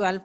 12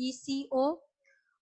ECO।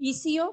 ECO,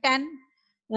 10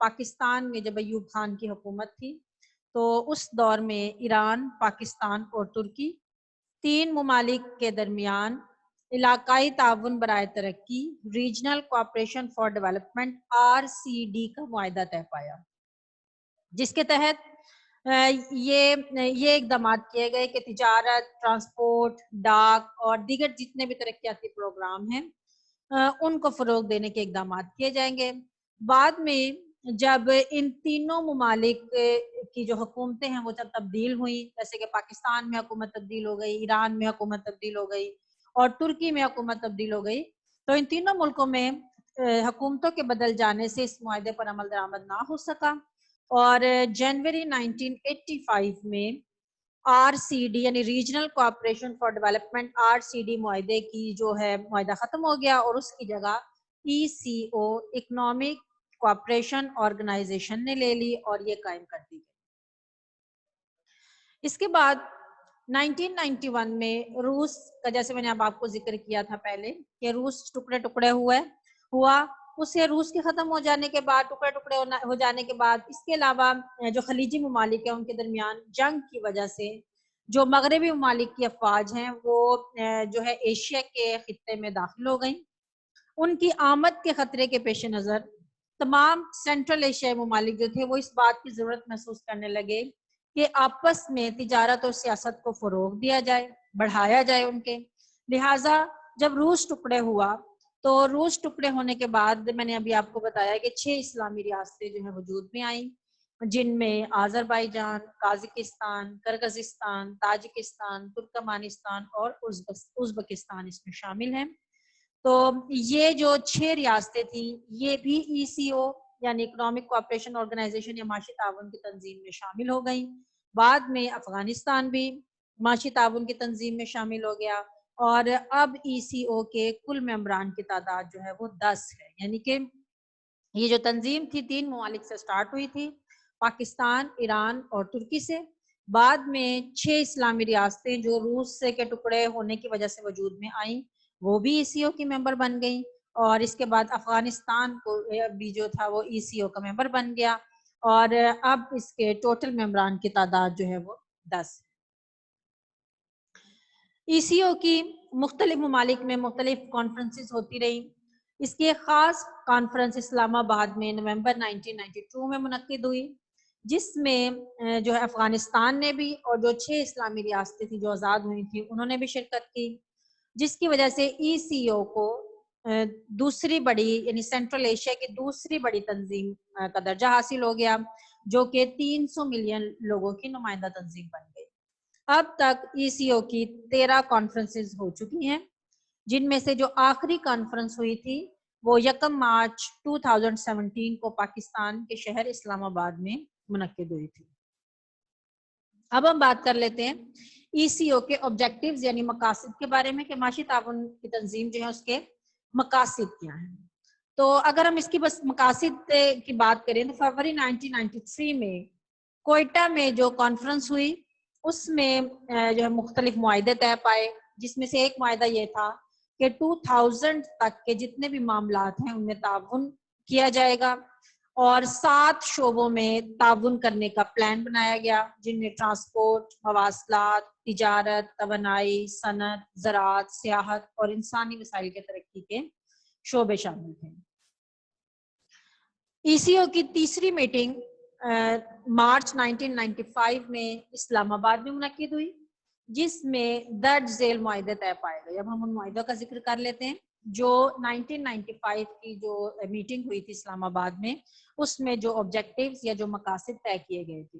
Pakistan میں جب ایوب خان کی حکومت تھی تو اس دور میں ایران، پاکستان اور ترکی تین ممالک کے درمیان علاقائی تعاون برائے ترقی regional cooperation for development RCD کا معاہدہ طے پایا، جس کے تحت یہ اقدامات کیے گئے کہ تجارت، ٹرانسپورٹ، ڈاک اور دیگر جتنے بھی ترقیاتی پروگرام ہیں ان کو فروغ دینے کے اقدامات کیے جائیں گے۔ بعد میں جب ان تینوں ممالک کی جو حکومتیں ہیں وہ جب تبدیل ہوئیں، جیسے کہ پاکستان میں حکومت تبدیل ہو گئی، ایران میں حکومت تبدیل ہو گئی اور ترکی میں حکومت تبدیل ہو گئی، تو ان تینوں ملکوں میں حکومتوں کے بدل جانے سے اس معاہدے پر عمل درآمد نہ ہو سکا، اور جنوری 1985 میں RCD یعنی regional cooperation for development RCD معاہدے کی جو ہے معاہدہ ختم ہو گیا اور اس کی جگہ ECO اکنامک کوآپریشن آرگنائزیشن نے لے لی اور یہ قائم کر دی گئی۔ اس کے بعد 1991 میں روس کا، جیسے میں نے اب آپ کو ذکر کیا تھا پہلے کہ روس ٹکڑے ٹکڑے ہوا، اسے روس کے ختم ہو جانے کے بعد، ٹکڑے ٹکڑے ہو جانے کے بعد، اس کے علاوہ جو خلیجی ممالک ہیں ان کے درمیان جنگ کی وجہ سے جو مغربی ممالک کی افواج ہیں وہ جو ہے ایشیا کے خطے میں داخل ہو گئیں۔ ان کی آمد کے خطرے کے پیش نظر تمام سینٹرل ایشیائی ممالک جو تھے وہ اس بات کی ضرورت محسوس کرنے لگے کہ آپس میں تجارت اور سیاست کو فروغ دیا جائے، بڑھایا جائے ان کے۔ لہٰذا جب روس ٹکڑے ہوا تو روس ٹکڑے ہونے کے بعد میں نے ابھی آپ کو بتایا کہ 6 اسلامی ریاستیں جو ہیں وجود میں آئیں، جن میں Azerbaijan, Kazakhstan, Kyrgyzstan, Tajikistan, Turkmenistan اور ازبکستان اس میں شامل ہیں۔ تو یہ جو 6 ریاستیں تھیں یہ بھی ECO یعنی اکنامک کوآپریشن آرگنائزیشن یا معاشی تعاون کی تنظیم میں شامل ہو گئیں۔ بعد میں افغانستان بھی معاشی تعاون کی تنظیم میں شامل ہو گیا، اور اب ECO کے کل ممبران کی تعداد جو ہے وہ 10 ہے، یعنی کہ یہ جو تنظیم تھی 3 ممالک سے سٹارٹ ہوئی تھی، پاکستان، ایران اور ترکی سے، بعد میں 6 اسلامی ریاستیں جو روس سے کے ٹکڑے ہونے کی وجہ سے وجود میں آئیں وہ بھی ECO کی ممبر بن گئیں، اور اس کے بعد افغانستان کو بھی جو تھا وہ ECO کا ممبر بن گیا، اور اب اس کے ٹوٹل ممبران کی تعداد جو ہے وہ 10 ہے۔ ECO کی مختلف ممالک میں مختلف کانفرنسز ہوتی رہیں۔ اس کی ایک خاص کانفرنس اسلام آباد میں نومبر 1992 میں منعقد ہوئی، جس میں جو ہے افغانستان نے بھی اور جو 6 اسلامی ریاستیں تھیں جو آزاد ہوئی تھیں انہوں نے بھی شرکت کی، جس کی وجہ سے ECO کو دوسری بڑی یعنی سینٹرل ایشیا کی دوسری بڑی تنظیم کا درجہ حاصل ہو گیا، جو کہ 300 ملین لوگوں کی نمائندہ تنظیم بن گئی۔ اب تک ECO کی 13 کانفرنسز ہو چکی ہیں، جن میں سے جو آخری کانفرنس ہوئی تھی وہ 1 مارچ 2017 کو پاکستان کے شہر اسلام آباد میں منعقد ہوئی تھی۔ اب ہم بات کر لیتے ہیں ECO کے آبجیکٹیوز یعنی مقاصد کے بارے میں کہ معاشی تعاون کی تنظیم جو ہے اس کے مقاصد کیا ہیں۔ تو اگر ہم اس کی بس مقاصد کی بات کریں تو فروری 1993 میں کوئٹہ میں جو کانفرنس ہوئی اس میں جو ہے مختلف معاہدے طے پائے، جس میں سے ایک معاہدہ یہ تھا کہ 2000 تک کے جتنے بھی معاملات ہیں ان میں تعاون کیا جائے گا، اور 7 شعبوں میں تعاون کرنے کا پلان بنایا گیا، جن میں ٹرانسپورٹ، مواصلات، تجارت، توانائی، صنعت، زراعت، سیاحت اور انسانی وسائل کے ترقی کے شعبے شامل تھے۔ ECO کی تیسری میٹنگ مارچ 1995 میں اسلام آباد میں منعقد ہوئی، جس میں درج ذیل معاہدے طے پائے گئے۔ اب ہم ان معاہدوں کا ذکر کر لیتے ہیں جو 1995 کی جو میٹنگ ہوئی تھی اسلام آباد میں، اس میں جو آبجیکٹیوز یا جو مقاصد طے کیے گئے تھے۔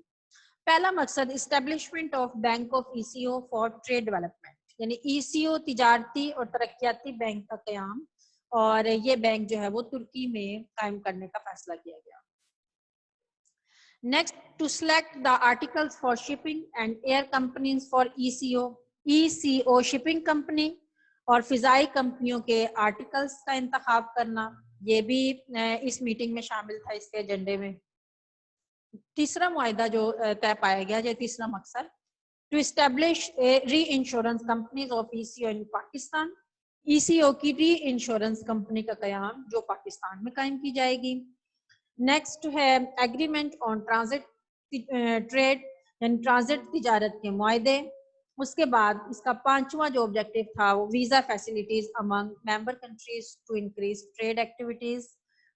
پہلا مقصد establishment of bank of ECO for trade development, یعنی ECO تجارتی اور ترقیاتی بینک کا قیام، اور یہ بینک جو ہے وہ ترکی میں قائم کرنے کا فیصلہ کیا گیا۔ Next, to select the articles for shipping and air companies for ECO shipping company اور فضائی کمپنیوں کے آرٹیکلز کا انتخاب کرنا، یہ بھی اس میٹنگ میں شامل تھا اس کے ایجنڈے میں۔ تیسرا معاہدہ جو طے پایا گیا، یہ تیسرا مقصد، to establish reinsurance companies of ECO in Pakistan, ECO کی ری انشورنس کمپنی کا قیام جو پاکستان میں قائم کی جائے گی۔ نیکسٹ ہے ایگریمنٹ آن ٹرانزٹ ٹریڈ یعنی ٹرانزٹ تجارت کے معاہدے. اس کے بعد اس کا 5واں جو آبجیکٹو تھا وہ visa facilities among member countries to increase trade activities.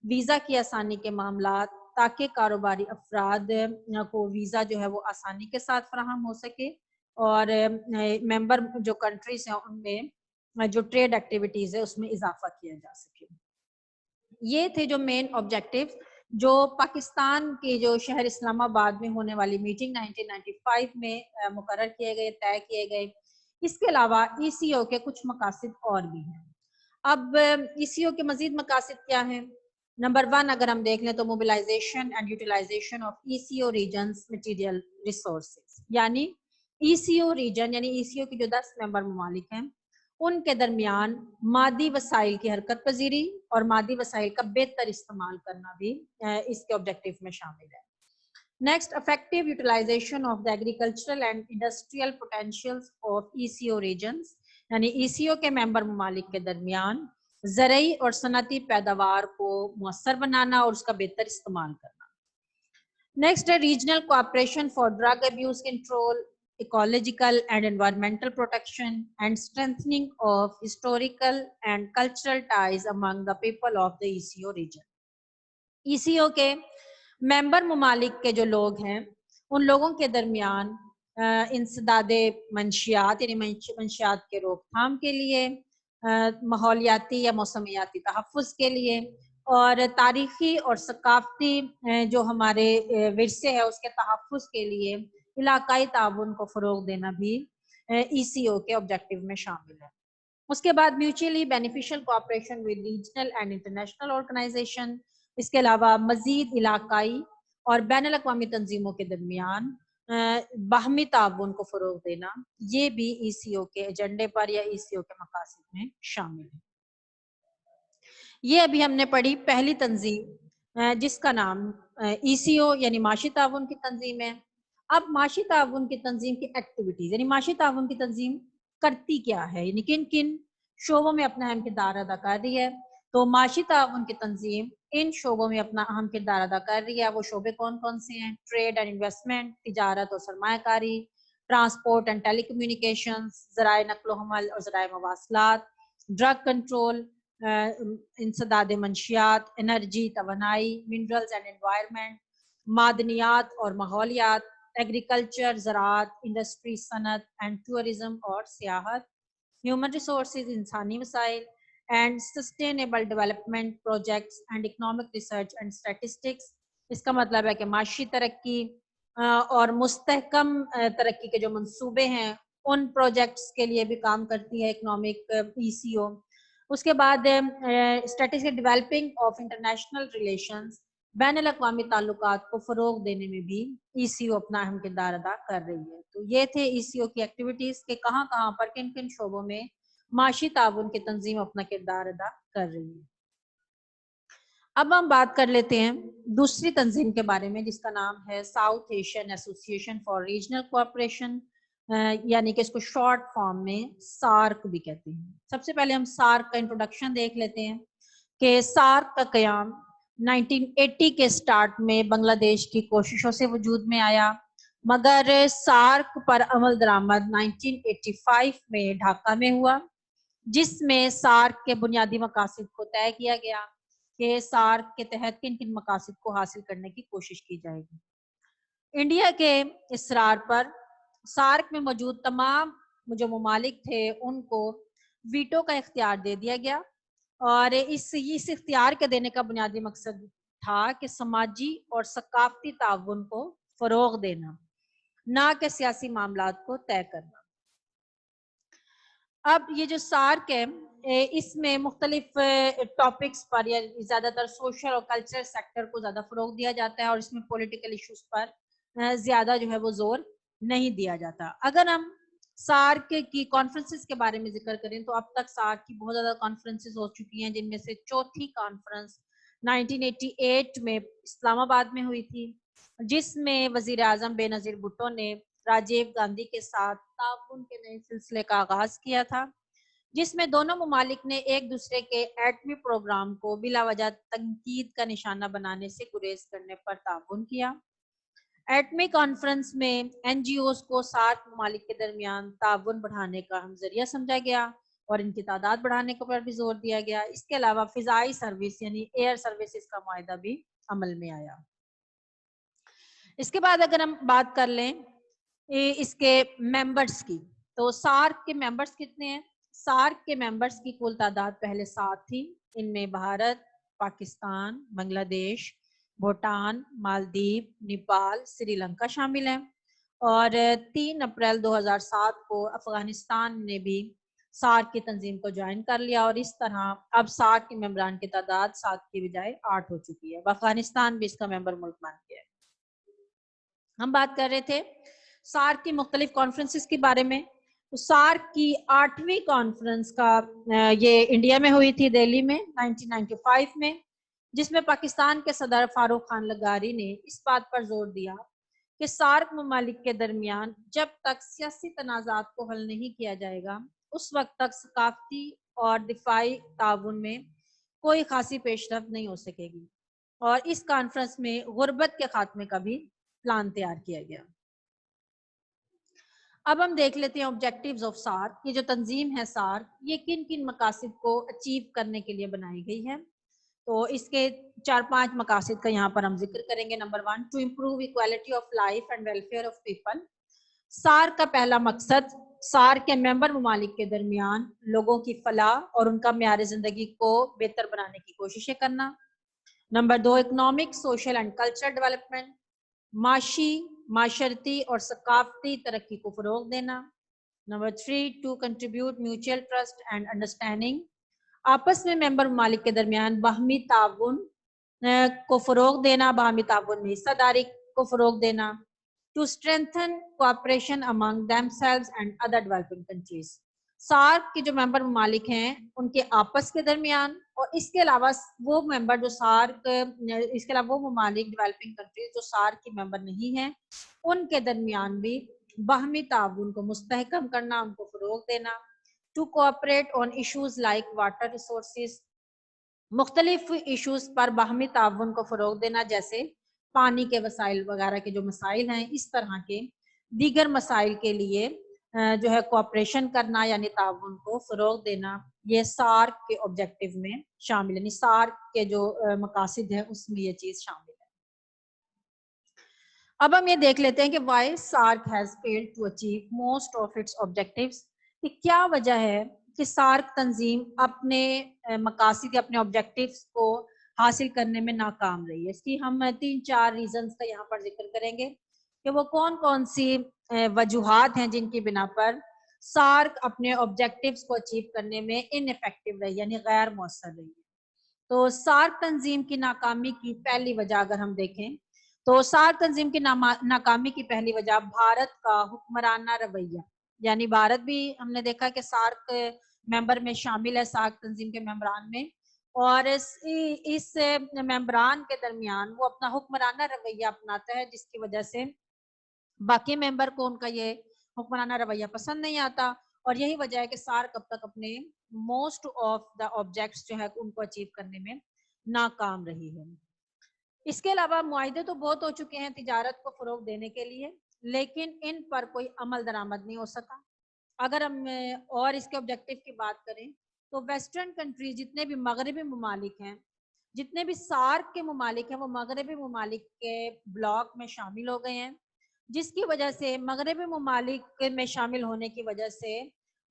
Visa کی آسانی کے معاملات تاکہ کاروباری افراد کو ویزا جو ہے وہ آسانی کے ساتھ فراہم ہو سکے اور ممبر جو کنٹریز ہیں ان میں جو ٹریڈ ایکٹیویٹیز ہے اس میں اضافہ کیا جا سکے. یہ تھے جو مین آبجیکٹیوز جو پاکستان کے جو شہر اسلام آباد میں ہونے والی میٹنگ 1995 میں مقرر کیے گئے طے کیے گئے. اس کے علاوہ ای سی او کے کچھ مقاصد اور بھی ہیں. اب ای سی او کے مزید مقاصد کیا ہیں؟ نمبر 1 اگر ہم دیکھ لیں تو mobilisation and utilisation of E C O regions material resources, یعنی ای سی او ریجن یعنی ای سی او کی جو 10 ممبر ممالک ہیں ان کے درمیان مادی وسائل کی حرکت پذیری اور مادی وسائل کا بہتر استعمال کرنا بھی اس کے آبجیکٹیو میں شامل ہے. Next effective utilisation of the agricultural and industrial potentials of E C O regions, یعنی ای سی او کے ممبر ممالک کے درمیان زرعی اور صنعتی پیداوار کو مؤثر بنانا اور اس کا بہتر استعمال کرنا. نیکسٹ ہے regional cooperation for drug abuse control, ecological and environmental protection and strengthening of historical and cultural ties among the people of the ECO region. ECO کے ممبر ممالک کے جو لوگ ہیں ان لوگوں کے درمیان انسداد منشیات یعنی منشیات کے روک تھام کے لیے، ماحولیاتی یا موسمیاتی تحفظ کے لیے اور تاریخی اور ثقافتی جو ہمارے ورثے ہے اس کے تحفظ کے لیے علاقائی تعاون کو فروغ دینا بھی ای سی او کے آبجیکٹیو میں شامل ہے. اس کے بعد mutually beneficial cooperation with regional and international organization, اس کے علاوہ مزید علاقائی اور بین الاقوامی تنظیموں کے درمیان باہمی تعاون کو فروغ دینا، یہ بھی ای سی او کے ایجنڈے پر یا ای سی او کے مقاصد میں شامل ہے. یہ ابھی ہم نے پڑھی پہلی تنظیم جس کا نام ای سی او یعنی معاشی تعاون کی تنظیم ہے. اب معاشی تعاون کی تنظیم کی ایکٹیویٹیز یعنی معاشی تعاون کی تنظیم کرتی کیا ہے، یعنی کن کن شعبوں میں اپنا اہم کردار ادا کر رہی ہے. تو معاشی تعاون کی تنظیم ان شعبوں میں اپنا اہم کردار ادا کر رہی ہے. وہ شعبے کون کون سے ہیں؟ ٹریڈ اینڈ انویسٹمنٹ، تجارت اور سرمایہ کاری، ٹرانسپورٹ اینڈ ٹیلی کمیونیکیشن، ذرائع نقل و حمل اور ذرائع مواصلات، ڈرگ کنٹرول، انسداد منشیات، انرجی توانائی، منرلز اینڈ انوائرمنٹ، معدنیات اور ماحولیات، ایگریکلچر، زراعت، انڈسٹری، صنعت اینڈ ٹورزم اور سیاحت، ہیومن ریسورسز انسانی وسائل and sustainable development projects and economic research and statistics. اس کا مطلب ہے کہ معاشی ترقی اور مستحکم ترقی کے جو منصوبے ہیں ان پروجیکٹس کے لیے بھی کام کرتی ہے اکنامک ای سی او. اس کے بعد strategic developing of international relations, بین الاقوامی تعلقات کو فروغ دینے میں بھی ای سی او اپنا اہم کردار ادا کر رہی ہے. تو یہ تھے ای سی او کی ایکٹیویٹیز کہ کہاں کہاں پر کن کن شعبوں میں معاشی تعاون کی تنظیم اپنا کردار ادا کر رہی ہے. اب ہم بات کر لیتے ہیں دوسری تنظیم کے بارے میں جس کا نام ہے south Asian association for regional cooperation, یعنی کہ اس کو شارٹ فارم میں سارک بھی کہتے ہیں. سب سے پہلے ہم سارک کا انٹروڈکشن دیکھ لیتے ہیں کہ سارک کا قیام 1980 کے سٹارٹ میں بنگلہ دیش کی کوششوں سے وجود میں آیا، مگر سارک پر عمل درآمد 1985 میں ڈھاکہ میں ہوا، جس میں سارک کے بنیادی مقاصد کو طے کیا گیا کہ سارک کے تحت کن کن مقاصد کو حاصل کرنے کی کوشش کی جائے گی. انڈیا کے اصرار پر سارک میں موجود تمام جو ممالک تھے ان کو ویٹو کا اختیار دے دیا گیا، اور اس اختیار کے دینے کا بنیادی مقصد تھا کہ سماجی اور ثقافتی تعاون کو فروغ دینا، نہ کہ سیاسی معاملات کو طے کرنا. اب یہ جو سارک ہے اس میں مختلف ٹاپکس پر یا زیادہ تر سوشل اور کلچرل سیکٹر کو زیادہ فروغ دیا جاتا ہے، اور اس میں پولیٹیکل ایشوز پر زیادہ جو ہے وہ زور نہیں دیا جاتا. اگر ہم سارک کی کانفرنسز کے بارے میں ذکر کریں تو اب تک سارک کی بہت زیادہ کانفرنسز ہو چکی ہیں، جن میں سے چوتھی کانفرنس 1988 میں اسلام آباد میں ہوئی تھی، جس میں وزیر اعظم بے نظیر بھٹو نے راجیو گاندھی کے ساتھ تعاون کے نئے سلسلے کا آغاز کیا تھا. جس میں دونوں ممالک نے ایک دوسرے کے ایٹمی پروگرام کو بلا وجہ تنقید کا نشانہ بنانے سے گریز کرنے پر تعاون کیا۔ ایٹمی کانفرنس میں این جی اوز کو 7 ممالک کے درمیان تعاون بڑھانے کا اہم ذریعہ سمجھا گیا اور ان کی تعداد بڑھانے پر بھی زور دیا گیا۔ اس کے علاوہ فضائی سروس یعنی ایئر سروسز کا معاہدہ بھی عمل میں آیا۔ اس کے بعد اگر ہم بات کر لیں اس کے ممبرس کی، تو سارک کے ممبرس کتنے ہیں؟ سارک کے ممبرس کی کل تعداد پہلے 7 تھی۔ ان میں بھارت، پاکستان، بنگلہ دیش، بھوٹان، مالدیپ، نیپال، سری لنکا شامل ہیں، اور 3 اپریل 2007 کو افغانستان نے بھی سارک کی تنظیم کو جوائن کر لیا، اور اس طرح اب سارک کے ممبران کی تعداد 7 کی بجائے 8 ہو چکی ہے۔ افغانستان بھی اس کا ممبر ملک بن گیا ہے۔ ہم بات کر رہے تھے سارک کی مختلف کانفرنسز کے بارے میں۔ سارک کی 8ویں کانفرنس کا یہ انڈیا میں ہوئی تھی، دہلی میں 1995 میں، جس میں پاکستان کے صدر فاروق خان لغاری نے اس بات پر زور دیا کہ سارک ممالک کے درمیان جب تک سیاسی تنازعات کو حل نہیں کیا جائے گا اس وقت تک ثقافتی اور دفاعی تعاون میں کوئی خاصی پیش رفت نہیں ہو سکے گی، اور اس کانفرنس میں غربت کے خاتمے کا بھی پلان تیار کیا گیا۔ اب ہم دیکھ لیتے ہیں آبجیکٹیوز آف سارک۔ یہ جو تنظیم ہے سارک، یہ کن کن مقاصد کو اچیو کرنے کے لیے بنائی گئی ہے؟ تو اس کے 4-5 مقاصد کا یہاں پر ہم ذکر کریں گے۔ Number 1، to improve quality of life and welfare of people. SAARC کا پہلا مقصد سارک کے ممبر ممالک کے درمیان لوگوں کی فلاح اور ان کا معیار زندگی کو بہتر بنانے کی کوششیں کرنا۔ Number 2، economic, social and cultural development, معاشرتی اور ثقافتی ترقی کو فروغ دینا۔ Number 3، to contribute mutual trust and understanding, آپس میں ممبر ممالک کے درمیان باہمی تعاون کو فروغ دینا، باہمی تعاون میں حصہ داری کو فروغ دینا۔ To strengthen cooperation among themselves and other developing countries, SAARC کے جو ممبر ممالک ہیں ان کے آپس کے درمیان، اور اس کے علاوہ وہ ممبر جو سارک، اس کے علاوہ وہ ممالک ڈیولپنگ کنٹریز جو سارک کی ممبر نہیں ہیں ان کے درمیان بھی باہمی تعاون کو مستحکم کرنا، ان کو فروغ دینا۔ To cooperate on issues like water resources, مختلف ایشوز پر باہمی تعاون کو فروغ دینا، جیسے پانی کے وسائل وغیرہ کے جو مسائل ہیں، اس طرح کے دیگر مسائل کے لیے جو ہے کوآپریشن کرنا یعنی تعاون کو فروغ دینا، یہ سارک کے آبجیکٹیو میں شامل ہے، یعنی سارک کے جو مقاصد ہیں اس میں یہ چیز شامل ہے۔ اب ہم یہ دیکھ لیتے ہیں کہ why SAARC has failed to achieve most of its objectives, کہ کیا وجہ ہے کہ سارک تنظیم اپنے مقاصد یا اپنے آبجیکٹیوز کو حاصل کرنے میں ناکام رہی ہے۔ اس کی ہم 3-4 ریزنز کا یہاں پر ذکر کریں گے کہ وہ کون کون سی وجوہات ہیں جن کی بنا پر سارک اپنے آبجیکٹیوز کو اچیو کرنے میں ان ایفیکٹو رہی، یعنی غیر مؤثر رہی ہے۔ تو سارک تنظیم کی ناکامی کی پہلی وجہ اگر ہم دیکھیں تو سارک تنظیم کی ناکامی کی پہلی وجہ بھارت کا حکمرانہ رویہ، یعنی بھارت بھی ہم نے دیکھا کہ سارک ممبر میں شامل ہے، سارک تنظیم کے ممبران میں، اور اس ممبران کے درمیان وہ اپنا حکمرانہ رویہ اپناتا ہے، جس کی وجہ سے باقی ممبر کو ان کا یہ حکمرانہ رویہ پسند نہیں آتا، اور یہی وجہ ہے کہ سارک اب تک اپنے موسٹ آف دا آبجیکٹس جو ہے ان کو اچیو کرنے میں ناکام رہی ہے۔ اس کے علاوہ معاہدے تو بہت ہو چکے ہیں تجارت کو فروغ دینے کے لیے، لیکن ان پر کوئی عمل درآمد نہیں ہو سکا۔ اگر ہم اور اس کے آبجیکٹیو کی بات کریں تو ویسٹرن کنٹریز، جتنے بھی مغربی ممالک ہیں، جتنے بھی سارک کے ممالک ہیں، وہ مغربی ممالک کے بلاک میں شامل ہو گئے ہیں، جس کی وجہ سے مغربی ممالک میں شامل ہونے کی وجہ سے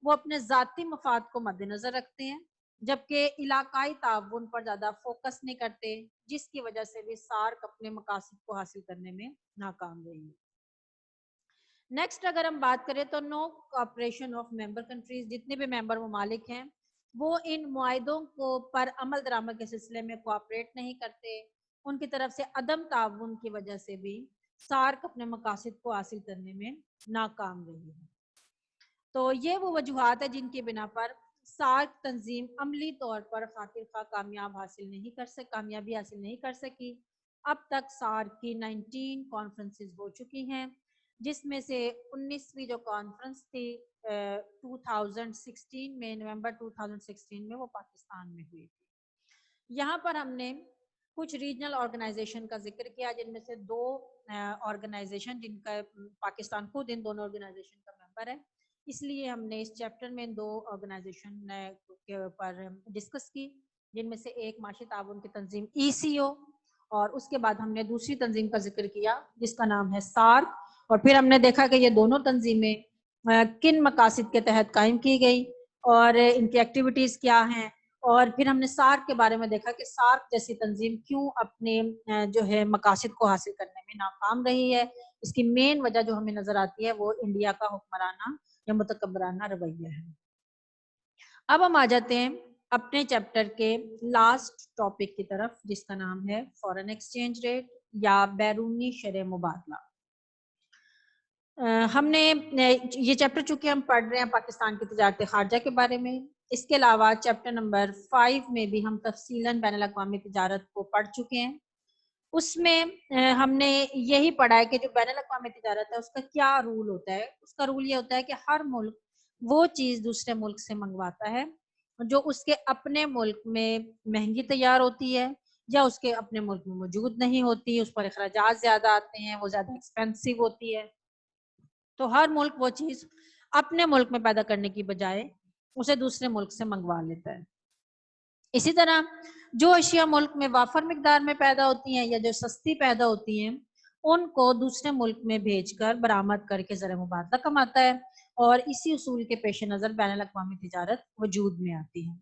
وہ اپنے ذاتی مفاد کو مد نظر رکھتے ہیں، جبکہ علاقائی تعاون پر زیادہ فوکس نہیں کرتے، جس کی وجہ سے بھی سارک اپنے مقاصد کو حاصل کرنے میں ناکام رہی ہے۔ نیکسٹ اگر ہم بات کریں تو نو کوآپریشن آف ممبر کنٹریز، جتنے بھی ممبر ممالک ہیں وہ ان معاہدوں کو پر عمل درآمد کے سلسلے میں کوآپریٹ نہیں کرتے، ان کی طرف سے عدم تعاون کی وجہ سے بھی سارک اپنے مقاصد کو حاصل کرنے میں ناکام رہی ہے۔ تو یہ وہ وجوہات ہیں جن کی بنا پر سارک تنظیم عملی طور پر خاطر خواہ کامیابی حاصل نہیں کر سکی۔ اب تک سارک کی 19 کانفرنسز ہو چکی ہیں، جس میں سے 19ویں جو کانفرنس تھی 2016 میں، نومبر 2016 میں، وہ پاکستان میں ہوئی تھی۔ یہاں پر ہم نے کچھ ریجنل آرگنائزیشن کا ذکر کیا، جن میں سے 2 آرگنائزیشن جن کا پاکستان خود ان دونوں آرگنائزیشن کا ممبر ہے، اس لیے ہم نے اس چیپٹر میں 2 آرگنائزیشن کے اوپر ڈسکس کی، جن میں سے ایک معاشی تعاون کی تنظیم ECO، اور اس کے بعد ہم نے دوسری تنظیم کا ذکر کیا جس کا نام ہے SAARC، اور پھر ہم نے دیکھا کہ یہ دونوں تنظیمیں کن مقاصد کے تحت قائم کی گئی اور ان کی ایکٹیویٹیز کیا ہیں، اور پھر ہم نے SAARC کے بارے میں دیکھا کہ SAARC جیسی تنظیم کیوں اپنے جو ہے مقاصد کو حاصل کرنے میں ناکام رہی ہے۔ اس کی مین وجہ جو ہمیں نظر آتی ہے وہ انڈیا کا حکمرانہ یا متکبرانہ رویہ ہے۔ اب ہم آ جاتے ہیں اپنے چیپٹر کے لاسٹ ٹاپک کی طرف، جس کا نام ہے فورن ایکسچینج ریٹ یا بیرونی شرح مبادلہ۔ ہم نے یہ چیپٹر چونکہ ہم پڑھ رہے ہیں پاکستان کی تجارت خارجہ کے بارے میں، اس کے علاوہ چیپٹر نمبر 5 میں بھی ہم تفصیلاً بین الاقوامی تجارت کو پڑھ چکے ہیں۔ اس میں ہم نے یہی پڑھا ہے کہ جو بین الاقوامی تجارت ہے اس کا کیا رول ہوتا ہے۔ اس کا رول یہ ہوتا ہے کہ ہر ملک وہ چیز دوسرے ملک سے منگواتا ہے جو اس کے اپنے ملک میں مہنگی تیار ہوتی ہے یا اس کے اپنے ملک میں موجود نہیں ہوتی، اس پر اخراجات زیادہ آتے ہیں، وہ زیادہ ایکسپینسو ہوتی ہے، تو ہر ملک وہ چیز اپنے ملک میں پیدا کرنے کی بجائے اسے دوسرے ملک سے منگوا لیتا ہے۔ اسی طرح جو اشیاء ملک میں وافر مقدار میں پیدا ہوتی ہیں یا جو سستی پیدا ہوتی ہیں، ان کو دوسرے ملک میں بھیج کر برآمد کر کے زر مبادلہ کماتا ہے، اور اسی اصول کے پیش نظر بین الاقوامی تجارت وجود میں آتی ہے۔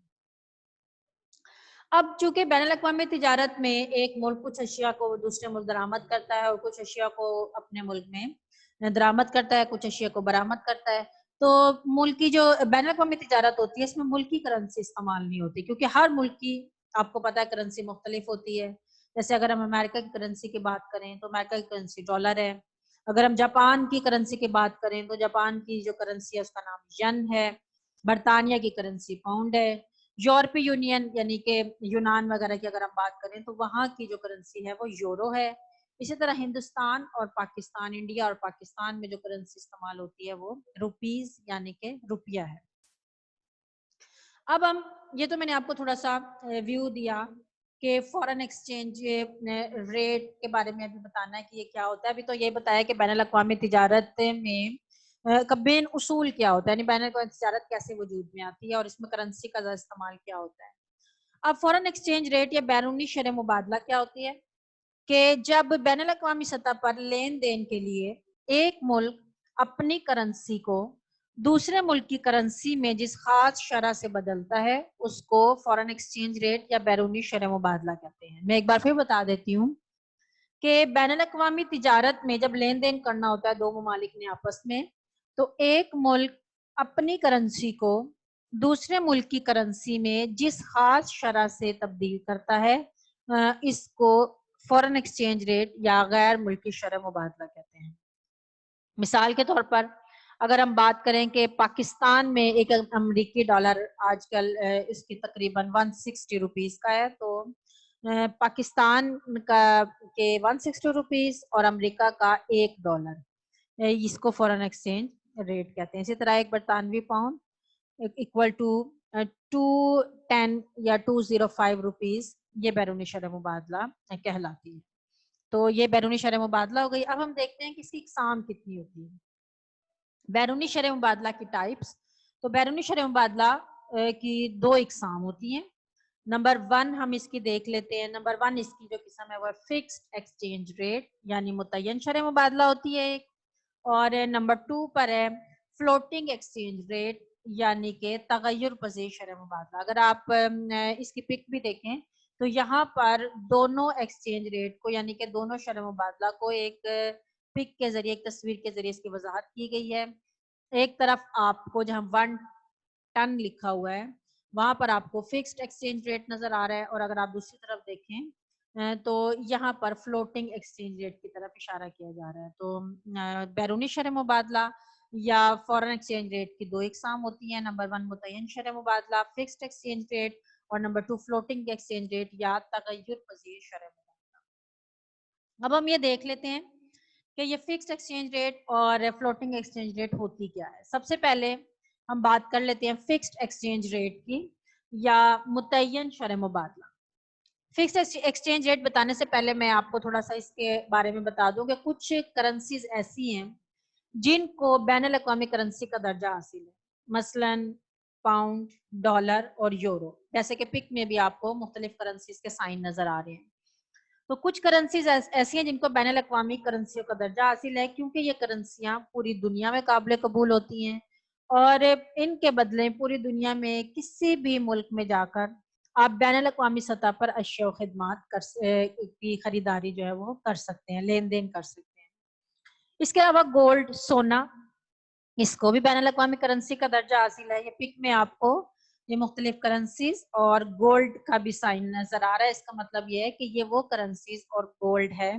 اب چونکہ بین الاقوامی تجارت میں ایک ملک کچھ اشیاء کو دوسرے ملک درآمد کرتا ہے اور کچھ اشیاء کو اپنے ملک میں درآمد کرتا ہے، کچھ اشیاء کو برآمد کرتا ہے، تو ملک کی جو بین الاقوامی تجارت ہوتی ہے اس میں ملکی کرنسی استعمال نہیں ہوتی، کیونکہ ہر ملک کی آپ کو پتہ ہے کرنسی مختلف ہوتی ہے۔ جیسے اگر ہم امریکہ کی کرنسی کی بات کریں تو امریکہ کی کرنسی ڈالر ہے، اگر ہم جاپان کی کرنسی کی بات کریں تو جاپان کی جو کرنسی ہے اس کا نام ین ہے، برطانیہ کی کرنسی پاؤنڈ ہے، یورپی یونین یعنی کہ یونان وغیرہ کی اگر ہم بات کریں تو وہاں کی جو کرنسی ہے وہ یورو ہے۔ اسی طرح ہندوستان اور پاکستان، انڈیا اور پاکستان میں جو کرنسی استعمال ہوتی ہے وہ روپیز یعنی کہ روپیہ ہے۔ اب ہم یہ تو میں نے آپ کو تھوڑا سا ویو دیا کہ فورن ایکسچینج ریٹ کے بارے میں ابھی بتانا ہے کہ یہ کیا ہوتا ہے۔ ابھی تو یہ بتایا کہ بین الاقوامی تجارت میں بین اصول کیا ہوتا ہے، یعنی بین الاقوامی تجارت کیسے وجود میں آتی ہے اور اس میں کرنسی کا استعمال کیا ہوتا ہے۔ اب فورن ایکسچینج ریٹ یا بیرونی شرح مبادلہ کیا ہوتی ہے کہ جب بین الاقوامی سطح پر لین دین کے لیے ایک ملک اپنی کرنسی کو دوسرے ملک کی کرنسی میں جس خاص شرح سے بدلتا ہے اس کو فورن ایکسچینج ریٹ یا بیرونی شرح مبادلہ کہتے ہیں۔ میں ایک بار پھر بتا دیتی ہوں کہ بین الاقوامی تجارت میں جب لین دین کرنا ہوتا ہے دو ممالک نے آپس میں، تو ایک ملک اپنی کرنسی کو دوسرے ملک کی کرنسی میں جس خاص شرح سے تبدیل کرتا ہے اس کو فورن ایکسچینج ریٹ یا غیر ملکی شرح مبادلہ کہتے ہیں۔ مثال کے طور پر اگر ہم بات کریں کہ پاکستان میں ایک امریکی ڈالر آج کل اس کی تقریباً 160 روپیز کا ہے، تو پاکستان کا کے 160 روپیز اور امریکہ کا $1 اس کو فورن ایکسچینج ریٹ کہتے ہیں۔ اسی طرح ایک برطانوی پاؤنڈ اکول ٹو 210 یا 205 روپیز یہ بیرونی شرح مبادلہ کہلاتی ہے۔ تو یہ بیرونی شرح مبادلہ ہو گئی۔ اب ہم دیکھتے ہیں کہ اس کی اقسام کتنی ہوتی ہے۔ بیرونی شرح مبادلہ کی ٹائپس، تو بیرونی شرح مبادلہ کی 2 اقسام ہوتی ہیں۔ نمبر 1 ہم اس کی دیکھ لیتے ہیں۔ نمبر 1 اس کی جو قسم ہے وہ فکسڈ ایکسچینج ریٹ یعنی متعین شرح مبادلہ ہوتی ہے ایک، اور نمبر 2 پر ہے فلوٹنگ ایکسچینج ریٹ یعنی کہ تغیر پذیر شرح مبادلہ۔ اگر آپ اس کی پک بھی دیکھیں تو یہاں پر دونوں ایکسچینج ریٹ کو یعنی کہ دونوں شرح مبادلہ کو ایک پک کے ذریعے، ایک تصویر کے ذریعے اس کی وضاحت کی گئی ہے۔ ایک طرف آپ کو جہاں 1 ٹن لکھا ہوا ہے وہاں پر آپ کو فکسڈ ایکسچینج ریٹ نظر آ رہا ہے، اور اگر آپ دوسری طرف دیکھیں تو یہاں پر فلوٹنگ ایکسچینج ریٹ کی طرف اشارہ کیا جا رہا ہے۔ تو بیرونی شرح مبادلہ یا فورن ایکسچینج ریٹ کی 2 اقسام ہوتی ہیں۔ نمبر 1 متعین شرح مبادلہ فکسڈ ایکسچینج ریٹ، اور نمبر 2 فلوٹنگ ایکسچینج ریٹ یا تغیر پذیر شرح مبادلہ۔ اب ہم یہ دیکھ لیتے ہیں کہ یہ فکسڈ ایکسچینج ریٹ اور فلوٹنگ ایکسچینج ریٹ ہوتی کیا ہے. سب سے پہلے ہم بات کر لیتے ہیں فکسڈ ایکسچینج ریٹ کی یا متعین شرح مبادلہ. فکسڈ ایکسچینج ریٹ بتانے سے پہلے میں آپ کو تھوڑا سا اس کے بارے میں بتا دوں کہ کچھ کرنسیز ایسی ہیں جن کو بین الاقوامی کرنسی کا درجہ حاصل ہے، مثلاً پاؤنڈ، ڈالر اور یورو. جیسے کہ پک میں بھی آپ کو مختلف کرنسیز کے سائن نظر آ رہے ہیں. تو کچھ کرنسیز ایسی ہیں جن کو بین الاقوامی کرنسیوں کا درجہ حاصل ہے کیونکہ یہ کرنسیاں پوری دنیا میں قابل قبول ہوتی ہیں اور ان کے بدلے پوری دنیا میں کسی بھی ملک میں جا کر آپ بین الاقوامی سطح پر اشیاء و خدمات کی خریداری جو ہے وہ کر سکتے ہیں، لین دین کر سکتے ہیں. اس کے علاوہ گولڈ، سونا، اس کو بھی بین الاقوامی کرنسی کا درجہ حاصل ہے. یہ پک میں آپ کو یہ مختلف کرنسیز اور گولڈ کا بھی سائن نظر آ رہا ہے. اس کا مطلب یہ ہے کہ یہ وہ کرنسیز اور گولڈ ہے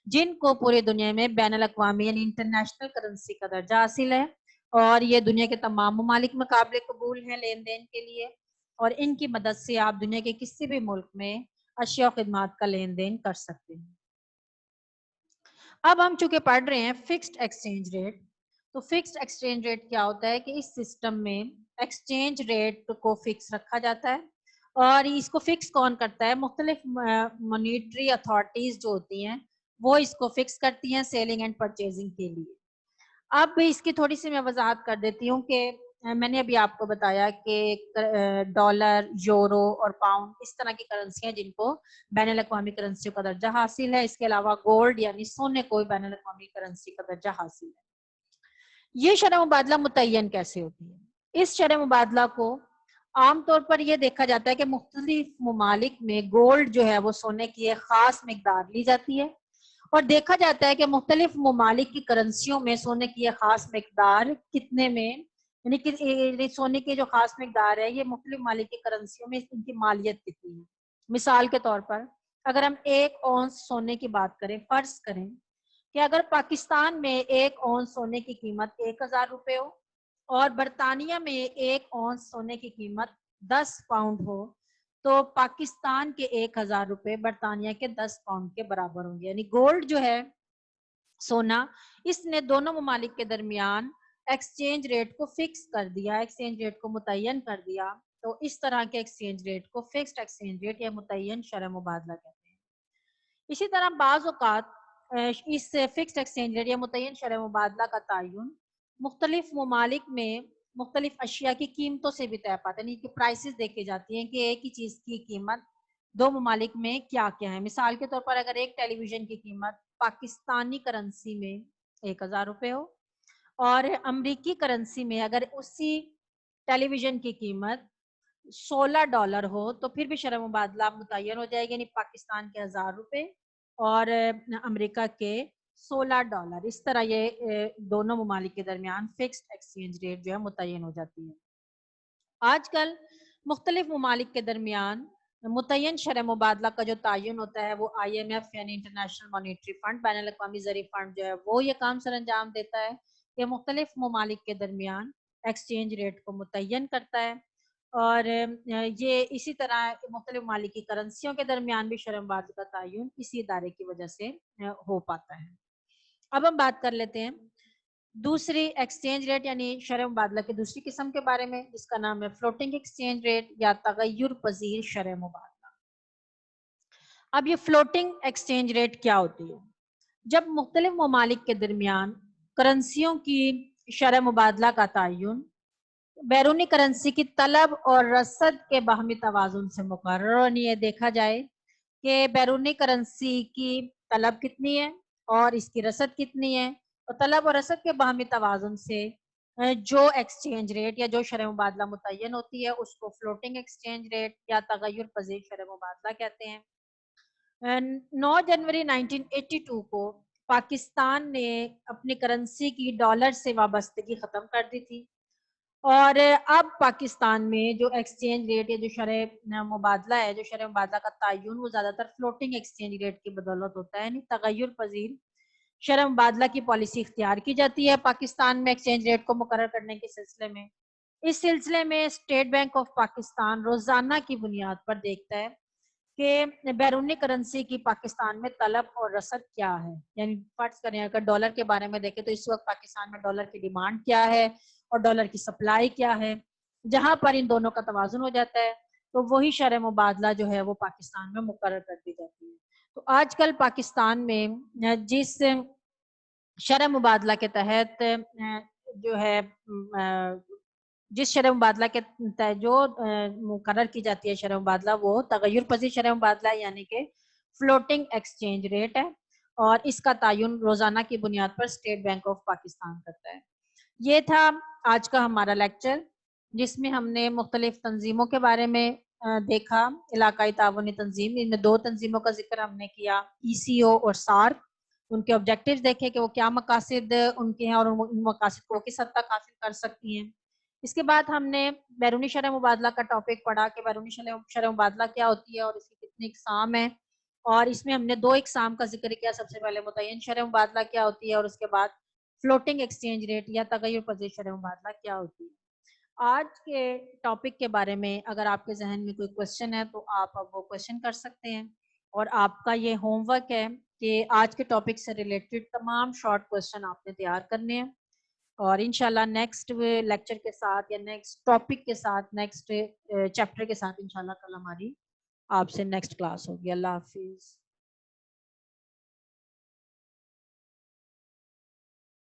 جن کو پوری دنیا میں بین الاقوامی یعنی انٹرنیشنل کرنسی کا درجہ حاصل ہے اور یہ دنیا کے تمام ممالک میں قابل قبول ہیں لین دین کے لیے، اور ان کی مدد سے آپ دنیا کے کسی بھی ملک میں اشیاء و خدمات کا لین دین کر سکتے ہیں. اب ہم چونکہ پڑھ رہے ہیں فکسڈ ایکسچینج ریٹ، تو فکسڈ ایکسچینج ریٹ کیا ہوتا ہے کہ اس سسٹم میں ایکسچینج ریٹ کو فکس رکھا جاتا ہے. اور اس کو فکس کون کرتا ہے؟ مختلف مانیٹری اتھارٹیز جو ہوتی ہیں وہ اس کو فکس کرتی ہیں سیلنگ اینڈ پرچیزنگ کے لیے. اب اس کی تھوڑی سی میں وضاحت کر دیتی ہوں کہ میں نے ابھی آپ کو بتایا کہ ڈالر، یورو اور پاؤنڈ اس طرح کی کرنسی ہیں جن کو بین الاقوامی کرنسیوں کا درجہ حاصل ہے. اس کے علاوہ گولڈ یعنی سونے کو بین الاقوامی کرنسی کا درجہ حاصل ہے. یہ شرح مبادلہ متعین کیسے ہوتی ہے؟ اس شرح مبادلہ کو عام طور پر یہ دیکھا جاتا ہے کہ مختلف ممالک میں گولڈ جو ہے وہ سونے کی ایک خاص مقدار لی جاتی ہے اور دیکھا جاتا ہے کہ مختلف ممالک کی کرنسیوں میں سونے کی ایک خاص مقدار کتنے میں، یعنی سونے کی جو خاص مقدار ہے یہ مختلف ممالک کی کرنسیوں میں ان کی مالیت کتنی ہے. مثال کے طور پر اگر ہم 1 اونس سونے کی بات کریں، فرض کریں کہ اگر پاکستان میں 1 اونس سونے کی قیمت 1000 روپے ہو اور برطانیہ میں 1 اونس سونے کی قیمت 10 پاؤنڈ ہو تو پاکستان کے 1000 روپے برطانیہ کے 10 پاؤنڈ کے برابر ہوں گے. یعنی گولڈ جو ہے سونا، اس نے دونوں ممالک کے درمیان ایکسچینج ریٹ کو فکس کر دیا، ایکسچینج ریٹ کو متعین کر دیا. تو اس طرح کے ایکسچینج ریٹ کو فکسڈ ایکسچینج ریٹ یا متعین شرح مبادلہ کہتے ہیں. اسی طرح بعض اوقات اس فکسڈ ایکسچینج ریٹ یا متعین شرح مبادلہ کا تعین مختلف ممالک میں مختلف اشیاء کی قیمتوں سے بھی طے پاتا ہے، یعنی کہ پرائسز دیکھی جاتی ہیں کہ ایک ہی چیز کی قیمت دو ممالک میں کیا کیا ہے. مثال کے طور پر اگر ایک ٹیلی ویژن کی قیمت پاکستانی کرنسی میں 1000 روپے ہو اور امریکی کرنسی میں اگر اسی ٹیلی ویژن کی قیمت $16 ہو تو پھر بھی شرح مبادلہ متعین ہو جائے گی، یعنی پاکستان کے 1000 روپے اور امریکہ کے $16. اس طرح یہ دونوں ممالک کے درمیان فکسڈ ایکسچینج ریٹ جو ہے متعین ہو جاتی ہے. آج کل مختلف ممالک کے درمیان متعین شرح مبادلہ کا جو تعین ہوتا ہے وہ IMF یعنی انٹرنیشنل مانیٹری فنڈ، بین الاقوامی زرعی فنڈ جو ہے وہ یہ کام سر انجام دیتا ہے کہ مختلف ممالک کے درمیان ایکسچینج ریٹ کو متعین کرتا ہے اور یہ اسی طرح مختلف ممالک کی کرنسیوں کے درمیان بھی شرح مبادلہ کا تعین اسی ادارے کی وجہ سے ہو پاتا ہے. اب ہم بات کر لیتے ہیں دوسری ایکسچینج ریٹ یعنی شرح مبادلہ کی دوسری قسم کے بارے میں، جس کا نام ہے فلوٹنگ ایکسچینج ریٹ یا تغیر پذیر شرح مبادلہ. اب یہ فلوٹنگ ایکسچینج ریٹ کیا ہوتی ہے؟ جب مختلف ممالک کے درمیان کرنسیوں کی شرح مبادلہ کا تعین بیرونی کرنسی کی طلب اور رسد کے باہمی توازن سے مقرر، اور یہ دیکھا جائے کہ بیرونی کرنسی کی طلب کتنی ہے اور اس کی رسد کتنی ہے، اور طلب اور رسد کے باہمی توازن سے جو ایکسچینج ریٹ یا جو شرح مبادلہ متعین ہوتی ہے اس کو فلوٹنگ ایکسچینج ریٹ یا تغیر پذیر شرح مبادلہ کہتے ہیں. 9 جنوری 1982 کو پاکستان نے اپنی کرنسی کی ڈالر سے وابستگی ختم کر دی تھی اور اب پاکستان میں جو ایکسچینج ریٹ یا جو شرح مبادلہ ہے، جو شرح مبادلہ کا تعین وہ زیادہ تر فلوٹنگ ایکسچینج ریٹ کی بدولت ہوتا ہے، یعنی تغیر پذیر شرح مبادلہ کی پالیسی اختیار کی جاتی ہے پاکستان میں ایکسچینج ریٹ کو مقرر کرنے کے سلسلے میں. اس سلسلے میں اسٹیٹ بینک آف پاکستان روزانہ کی بنیاد پر دیکھتا ہے کہ بیرونی کرنسی کی پاکستان میں طلب اور رسد کیا ہے. یعنی فرض کریں اگر ڈالر کے بارے میں دیکھیں تو اس وقت پاکستان میں ڈالر کی ڈیمانڈ کیا ہے اور ڈالر کی سپلائی کیا ہے. جہاں پر ان دونوں کا توازن ہو جاتا ہے تو وہی شرح مبادلہ جو ہے وہ پاکستان میں مقرر کر دی جاتی ہے. تو آج کل پاکستان میں جس شرح مبادلہ کے تحت جو ہے جس شرح مبادلہ کے تحت جو مقرر کی جاتی ہے شرح مبادلہ وہ تغیر پذیر شرح مبادلہ یعنی کہ فلوٹنگ ایکسچینج ریٹ ہے اور اس کا تعین روزانہ کی بنیاد پر اسٹیٹ بینک آف پاکستان کرتا ہے. یہ تھا آج کا ہمارا لیکچر جس میں ہم نے مختلف تنظیموں کے بارے میں دیکھا. علاقائی تعاونی تنظیم، ان میں 2 تنظیموں کا ذکر ہم نے کیا، ECO اور SARC. ان کے آبجیکٹیوز دیکھے کہ وہ کیا مقاصد ان کے ہیں اور ان مقاصد کو کس حد تک حاصل کر سکتی ہیں. اس کے بعد ہم نے بیرونی شرح مبادلہ کا ٹاپک پڑھا کہ بیرونی شرح مبادلہ کیا ہوتی ہے اور اس کی کتنی اقسام ہیں، اور اس میں ہم نے 2 اقسام کا ذکر کیا. سب سے پہلے متعین شرح مبادلہ کیا ہوتی ہے اور اس کے بعد فلوٹنگ ایکسچینج ریٹ یا تغیر پذیر شرح مبادلہ کیا ہوتی ہے. آج کے ٹاپک کے بارے میں اگر آپ کے ذہن میں کوئی کوشچن ہے تو آپ اب وہ کوشچن کر سکتے ہیں، اور آپ کا یہ ہوم ورک ہے کہ آج کے ٹاپک سے ریلیٹڈ تمام شارٹ کوشچن آپ نے تیار کرنے ہیں. اور انشاءاللہ نیکسٹ لیکچر کے ساتھ یا نیکسٹ ٹاپک کے ساتھ نیکسٹ چیپٹر کے ساتھ انشاءاللہ کل ہماری آپ سے نیکسٹ کلاس ہوگی. اللہ حافظ.